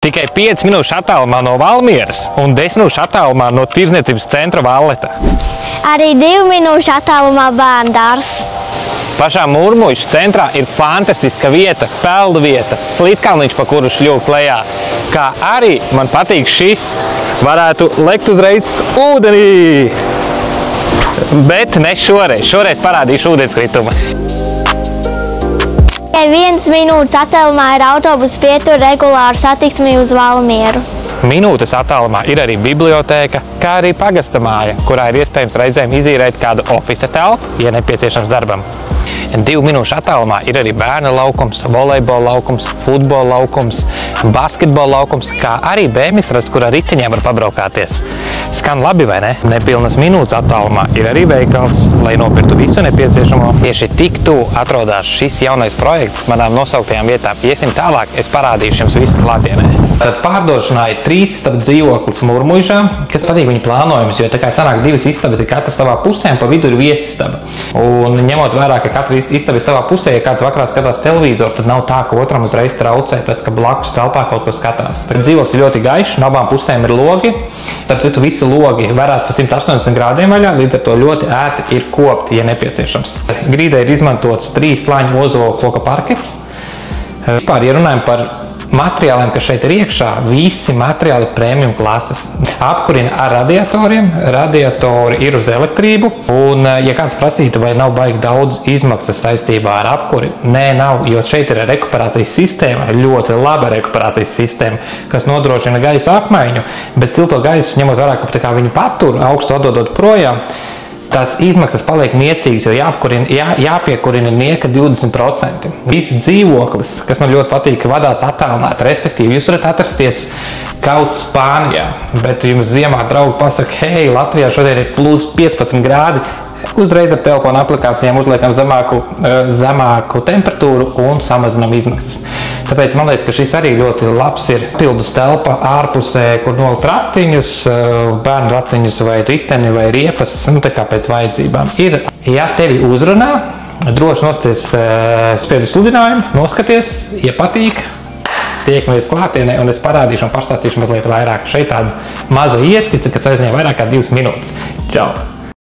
Tikai 5 minūšu attālumā no Valmieras un 10 minūšu attālumā no tirdzniecības centra Valleta. Arī 2 minūšu attālumā bērndārs. Pašā Mūrmuižas centrā ir fantastiska vieta, peldu vieta, slitkalniņš, pa kuru šļūkt lejā. Kā arī man patīk šis, varētu lekt uzreiz ūdenī. Bet ne šoreiz. Šoreiz parādīšu ūdenskritumu. Tikai 1 minūtes attālumā ir autobusu pietur regulāru satiksmi uz Valmieru. Minūtes attālumā ir arī bibliotēka, kā arī pagasta māja, kurā ir iespējams reizēm izīrēt kādu ofisa telpu, ja nepieciešams darbam. 2 minūšu attālumā ir arī bērna laukums, volejbola laukums, futbola laukums, basketbola laukums, kā arī BMX, kur ar riteņiem var pabraukāties. Skan labi, vai ne? Nepilnas minūtes attālumā ir arī veikals, lai nopirktu visu nepieciešamo. Tieši tik tuvu atrodas šis jaunais projekts manām nosauktajām vietām. Iesim tālāk, es parādīšu jums visu klātienē. Tad pārdošanā ir 3 istabu dzīvoklis Mūrmuižā, kas patīk viņa plānojums, jo tā kā sanāk 2 istabas ir katra savā pusē, un pa vidu ir viesistaba. Un ņemot vērā, ka katra istaba ir savā pusē, ja kāds vakarā skatās televizoru, tad nav tā, ka otram uzreiz traucē tas, ka blakus telpā kaut ko skatās. Dzīvoklis ir ļoti gaišs, no abām pusēm ir logi. Tad visi logi varētu pa 180 grādiem vaļā, līdz ar to ļoti ērti ir kopti, ja nepieciešams. Grīdē ir izmantots 3 slāņu ozolu koka parkets. Vispār, ja runājam par materiāliem, kas šeit ir iekšā, visi materiāli ir premium klases. Apkurina ar radiatoriem, radiatori ir uz elektrību, un ja kāds prasītu, vai nav baigi daudz izmaksas saistībā ar apkuri, nē, nav, jo šeit ir rekuperācijas sistēma, ļoti laba rekuperācijas sistēma, kas nodrošina gaisa apmaiņu, bet silto gaisu, ņemot vērā, ka viņi patur augstu atdodot projām, tās izmaksas paliek niecīgas, jo jāpiekurina nieka 20%. Viss dzīvoklis, kas man ļoti patīk, vadās attālināti, respektīvi jūs varat atrasties kaut Spānijā, bet jums ziemā draugi pasaka, hei, Latvijā šodien ir plus 15 grādi, uzreiz ar telefona aplikācijām uzliekam zemāku temperatūru un samazinam izmaksas. Tāpēc man liekas, ka šis arī ļoti labs ir papildus telpa ārpusē, kur nolikt ratiņus, bērnu ratiņus vai riteni vai riepas, tā kā pēc vajadzībām. Ja tevi uzrunā, droši nosties spied uz sludinājumu, noskaties, ja patīk, tiekamies klātienē, un es parādīšu un pastāstīšu mazliet vairāk. Šeit tāda maza ieskice, kas aizņem vairāk kā 2 minūtes. Čau!